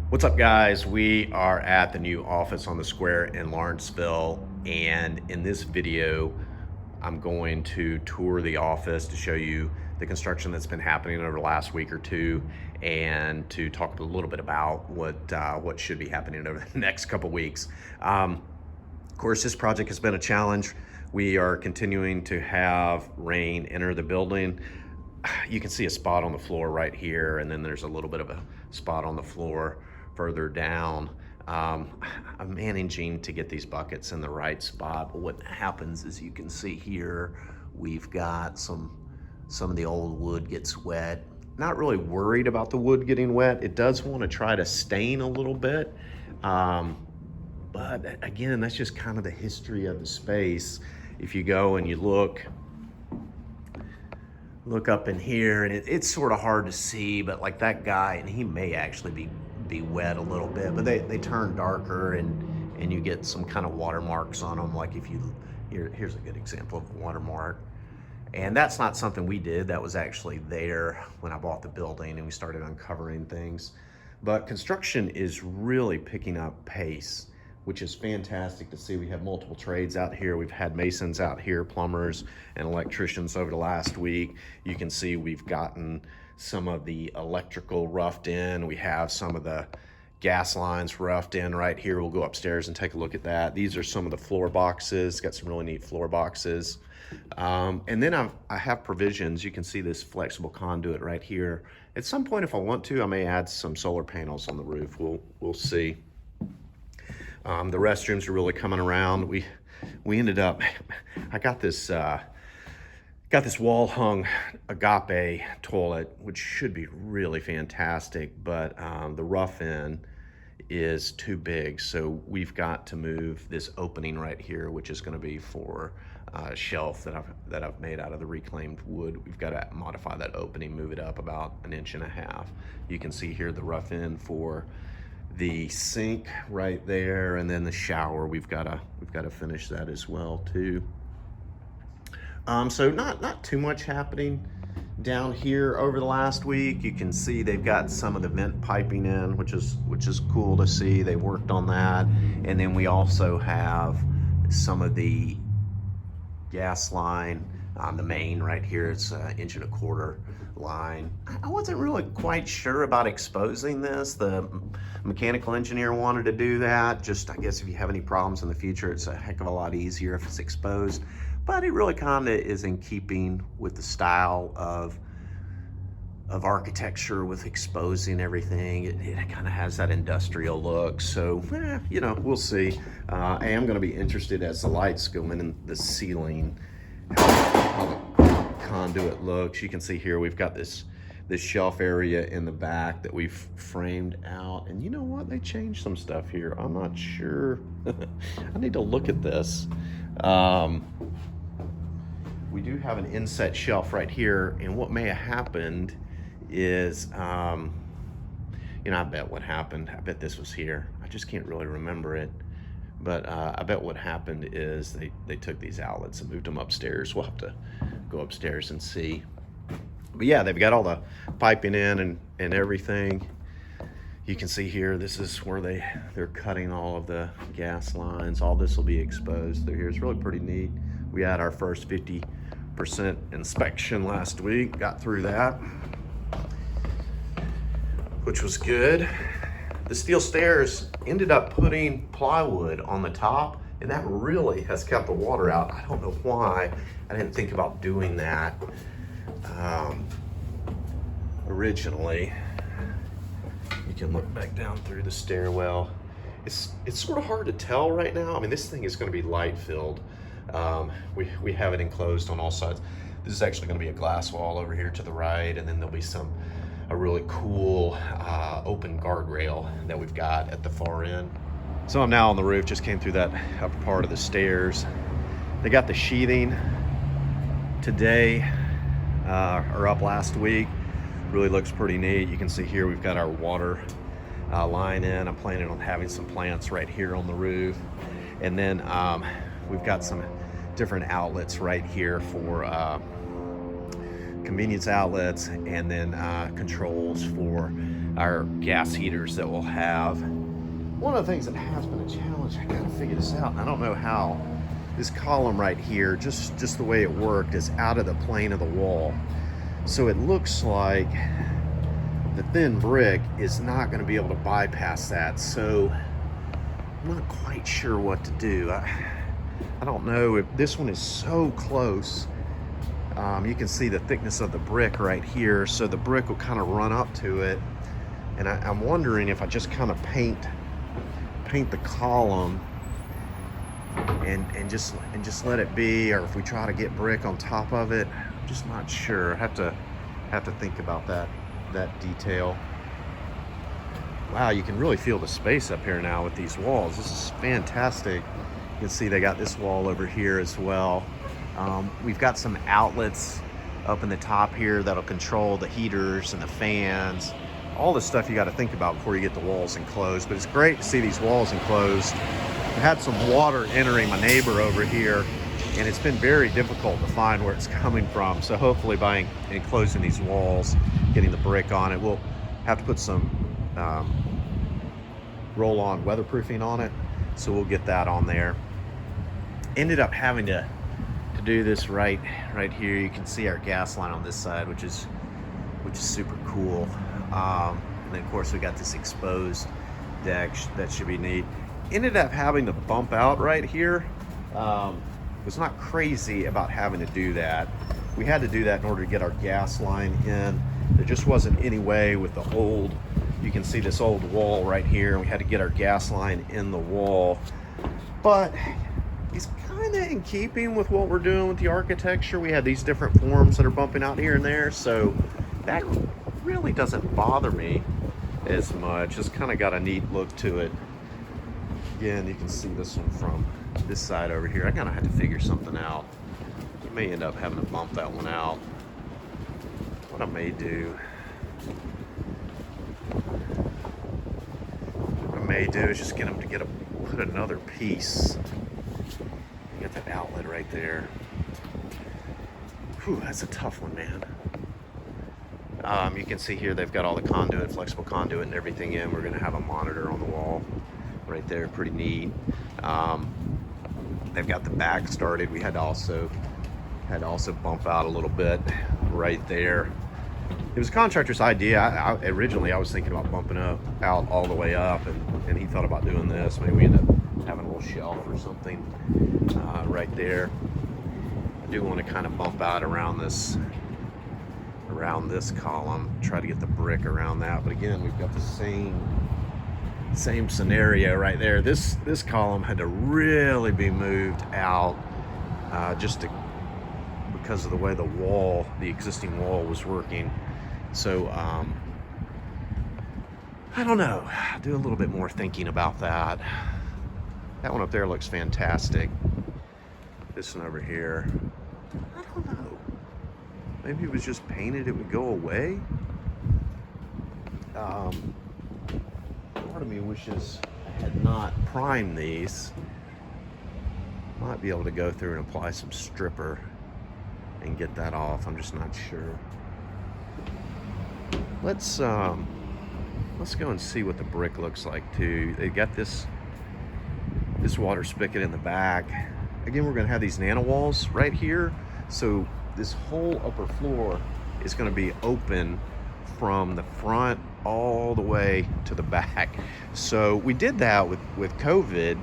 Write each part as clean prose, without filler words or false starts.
What's up, guys? We are at the new office on the square in Lawrenceville, and in this video I'm going to tour the office to show you the construction that's been happening over the last week or two, and to talk a little bit about what should be happening over the next couple weeks. Of course, this project has been a challenge. We are continuing to have rain enter the building. You can see a spot on the floor right here, and then there's a little bit of a spot on the floor further down. I'm managing to get these buckets in the right spot, but what happens is, you can see here, we've got some of the old wood gets wet. Not really worried about the wood getting wet. It does want to try to stain a little bit, but again, that's just kind of the history of the space. If you go and you look up in here, and it's sort of hard to see, but like that guy, and he may actually be wet a little bit, but they turn darker, and you get some kind of watermarks on them. Like if you, here's a good example of a watermark. And that's not something we did. That was actually there when I bought the building and we started uncovering things. But construction is really picking up pace, which is fantastic to see. We have multiple trades out here. We've had masons out here, plumbers and electricians over the last week. You can see we've gotten some of the electrical roughed in. We have some of the gas lines roughed in right here. We'll go upstairs and take a look at that. These are some of the floor boxes. Got some really neat floor boxes. And then I have provisions. You can see this flexible conduit right here. At some point, if I want to, I may add some solar panels on the roof. We'll see. The restrooms are really coming around. We ended up, I got this wall hung Agape toilet, which should be really fantastic, but the rough end is too big. So we've got to move this opening right here, which is going to be for a shelf that I've made out of the reclaimed wood. We've got to modify that opening, move it up about 1.5 inches. You can see here the rough end for the sink right there, and then the shower. We've got to finish that as well too. So not too much happening down here over the last week. You can see they've got some of the vent piping in, which is cool to see. They worked on that, and then we also have some of the gas line on the main right here. It's 1.25 inch line. I wasn't really quite sure about exposing this. The mechanical engineer wanted to do that. Just, I guess if you have any problems in the future, it's a heck of a lot easier if it's exposed. But it really kind of is in keeping with the style of architecture, with exposing everything. It kind of has that industrial look. So, you know, we'll see. I am going to be interested, as the lights go in the ceiling, how the conduit looks. You can see here we've got this shelf area in the back that we've framed out. And you know what? They changed some stuff here. I'm not sure. I need to look at this. We do have an inset shelf right here, and what may have happened is, you know, I bet what happened, I bet this was here. I just can't really remember it. But I bet what happened is they took these outlets and moved them upstairs. We'll have to go upstairs and see. But yeah, they've got all the piping in and everything. You can see here, this is where they're cutting all of the gas lines. All this will be exposed through here. It's really pretty neat. We had our first 50% inspection last week, got through that, which was good. The steel stairs ended up putting plywood on the top, and that really has kept the water out. I don't know why I didn't think about doing that originally. You can look back down through the stairwell. It's sort of hard to tell right now. I mean, this thing is going to be light filled. We have it enclosed on all sides. This is actually going to be a glass wall over here to the right, and then there'll be a really cool open guardrail that we've got at the far end. So I'm now on the roof, just came through that upper part of the stairs. They got the sheathing today, or up last week. Really looks pretty neat. You can see here we've got our water line in. I'm planning on having some plants right here on the roof. And then we've got some different outlets right here for convenience outlets, and then controls for our gas heaters that we'll have. One of the things that has been a challenge, I gotta figure this out, and I don't know how. This column right here, just the way it worked, is out of the plane of the wall. So it looks like the thin brick is not gonna be able to bypass that. So I'm not quite sure what to do. I don't know if this one is so close. You can see the thickness of the brick right here. So the brick will kind of run up to it. And I'm wondering if I just kind of paint the column and just let it be, or if we try to get brick on top of it. I'm just not sure. I have to think about that detail. Wow, you can really feel the space up here now with these walls. This is fantastic. You can see they got this wall over here as well. We've got some outlets up in the top here that'll control the heaters and the fans. All the stuff you got to think about before you get the walls enclosed. But it's great to see these walls enclosed. I had some water entering my neighbor over here, and it's been very difficult to find where it's coming from. So hopefully by enclosing these walls, getting the brick on it, we'll have to put some roll-on weatherproofing on it. So we'll get that on there. Ended up having to do this right here. You can see our gas line on this side, which is super cool. And then of course we got this exposed deck that should be neat. Ended up having to bump out right here. Was not crazy about having to do that. We had to do that in order to get our gas line in. There just wasn't any way with the old, you can see this old wall right here. We had to get our gas line in the wall. But it's kind of in keeping with what we're doing with the architecture. We had these different forms that are bumping out here and there. So that really doesn't bother me as much. It's kind of got a neat look to it. Again, you can see this one from this side over here. I kind of had to figure something out. I may end up having to bump that one out. What I may do is just get them to put another piece. You got that outlet right there. Whew, that's a tough one, man. You can see here they've got all the conduit, flexible conduit and everything in. We're gonna have a monitor on the wall right there, pretty neat. They've got the back started. We had to also bump out a little bit right there. It was a contractor's idea. Originally I was thinking about bumping out all the way up, and he thought about doing this. Maybe we end up having a little shelf or something right there. I do want to kind of bump out around this column, try to get the brick around that. But again, we've got the same scenario right there. This column had to really be moved out because of the way the existing wall was working. So I don't know, do a little bit more thinking about that. That one up there looks fantastic. This one over here, I don't know. Maybe it was just painted, it would go away. Part of me wishes I had not primed these. Might be able to go through and apply some stripper and get that off. I'm just not sure. Let's go and see what the brick looks like too. They got this water spigot in the back. Again, we're gonna have these nano walls right here. So this whole upper floor is gonna be open from the front all the way to the back. So we did that with COVID.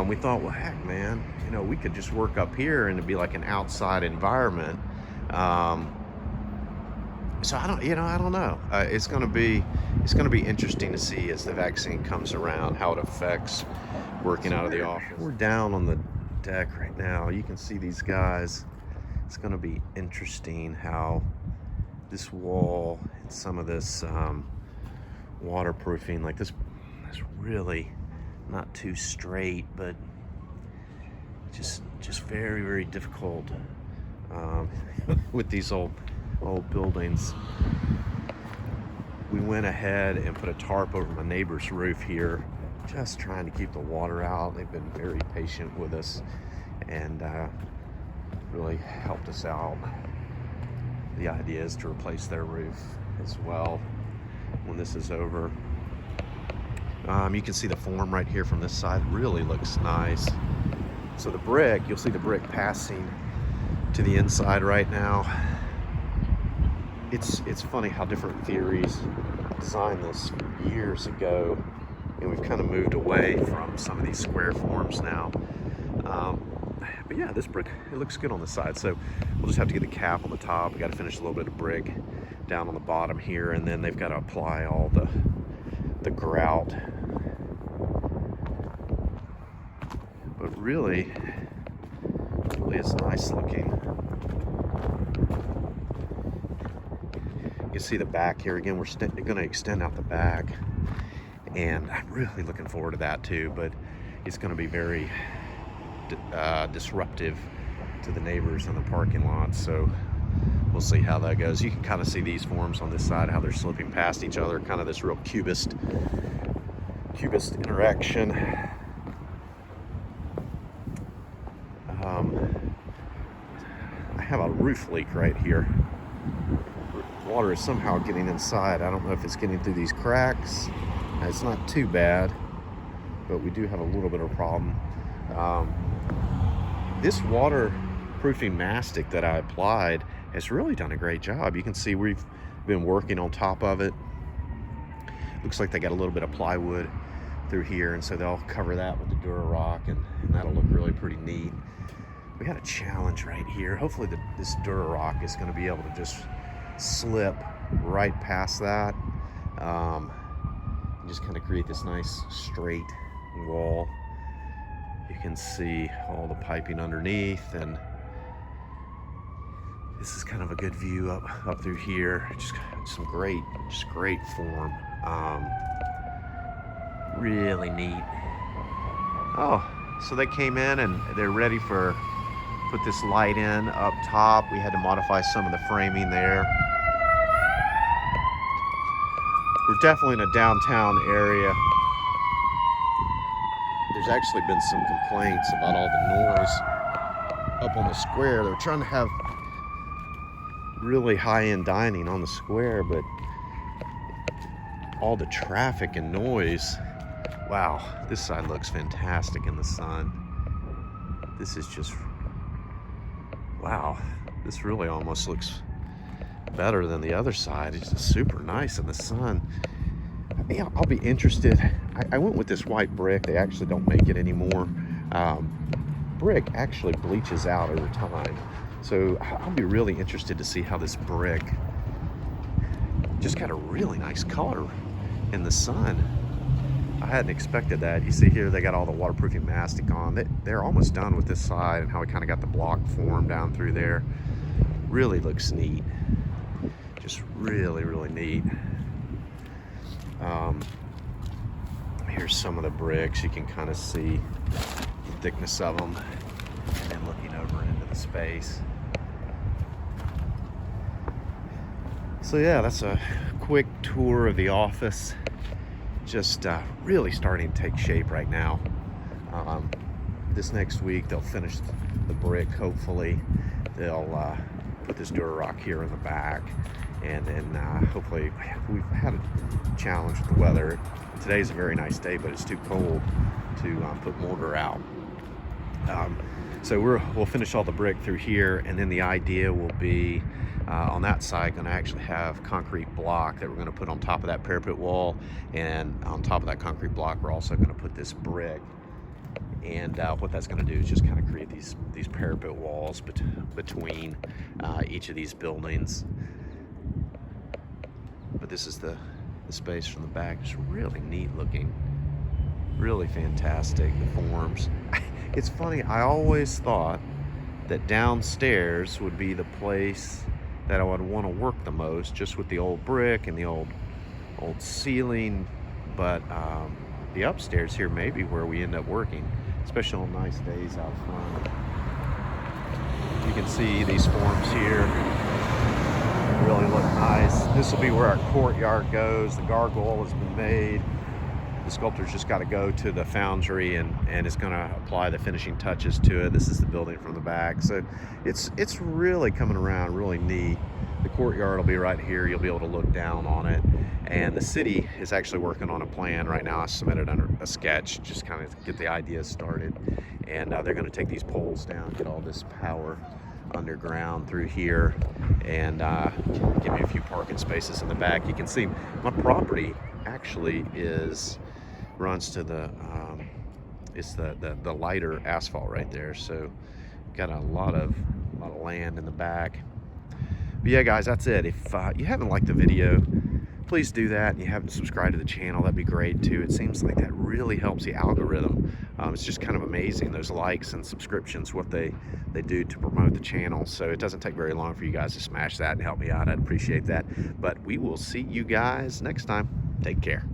We thought, well, heck, man, we could just work up here and it'd be like an outside environment. So I don't know. It's gonna be interesting to see as the vaccine comes around how it affects working out of the office. We're down on the deck right now. You can see these guys. It's gonna be interesting how this wall and some of this waterproofing, like this is really not too straight, but just very, very difficult with these old buildings. We went ahead and put a tarp over my neighbor's roof here, just trying to keep the water out. They've been very patient with us and really helped us out. The idea is to replace their roof as well. when this is over. You can see the form right here from this side. Really looks nice. So the brick, you'll see the brick passing to the inside right now. It's funny how different theories designed this years ago, and we've kind of moved away from some of these square forms now. But yeah, this brick, it looks good on the side. So we'll just have to get the cap on the top. We got to finish a little bit of brick down on the bottom here, and then they've got to apply all the grout. But really is nice looking. You can see the back here again. We're going to extend out the back, and I'm really looking forward to that too. But it's going to be very disruptive to the neighbors in the parking lot. So we'll see how that goes. You can kind of see these forms on this side, how they're slipping past each other, kind of this real cubist interaction. I have a roof leak right here. Water is somehow getting inside. I don't know if it's getting through these cracks. It's not too bad, but we do have a little bit of a problem. This waterproofing mastic that I applied has really done a great job. You can see we've been working on top of it. Looks like they got a little bit of plywood through here, and so they'll cover that with the Dura-Rock, and that'll look really pretty neat. We got a challenge right here. Hopefully this Dura-Rock is going to be able to just slip right past that, and just kind of create this nice straight wall. You can see all the piping underneath, and this is kind of a good view up through here. Just great form. Really neat. Oh, so they came in and they're ready for put this light in up top. We had to modify some of the framing there. We're definitely in a downtown area. There's actually been some complaints about all the noise up on the square. They're trying to have really high-end dining on the square, but all the traffic and noise. Wow, this side looks fantastic in the sun. This is just, wow, this really almost looks better than the other side. It's just super nice in the sun. Yeah, I'll be interested. I went with this white brick. They actually don't make it anymore. Brick actually bleaches out over time. So I'll be really interested to see how this brick just got a really nice color in the sun. I hadn't expected that. You see here, they got all the waterproofing mastic on. They're almost done with this side, and how we kind of got the block form down through there. Really looks neat. Just really, really neat. Here's some of the bricks. You can kind of see the thickness of them, and looking over into the space. So yeah, that's a quick tour of the office. Just really starting to take shape right now. This next week they'll finish the brick. Hopefully they'll put this Dura-Rock here in the back, and then hopefully, we've had a challenge with the weather. Today's a very nice day, but it's too cold to put mortar out. So we'll finish all the brick through here, and then the idea will be on that side going to actually have concrete block that we're going to put on top of that parapet wall, and on top of that concrete block we're also going to put this brick. And what that's going to do is just kind of create these parapet walls between each of these buildings. But this is the space from the back. Just really neat looking, really fantastic. The forms. It's funny, I always thought that downstairs would be the place that I would want to work the most, just with the old brick and the old ceiling. But the upstairs here may be where we end up working, especially on nice days out front. You can see these forms here really look nice. This will be where our courtyard goes. The gargoyle has been made. The sculptor's just got to go to the foundry and it's going to apply the finishing touches to it. This is the building from the back. So it's really coming around really neat. The courtyard will be right here. You'll be able to look down on it. And the city is actually working on a plan right now. I submitted under a sketch, just kind of get the ideas started. And they're going to take these poles down, get all this power underground through here, and give me a few parking spaces in the back. You can see my property actually runs to the it's the lighter asphalt right there. So got a lot of land in the back. But yeah, guys, that's it. If you haven't liked the video, please do that. And you haven't subscribed to the channel, that'd be great too. It seems like that really helps the algorithm. It's just kind of amazing, those likes and subscriptions, what they do to promote the channel. So it doesn't take very long for you guys to smash that and help me out. I'd appreciate that. But we will see you guys next time. Take care.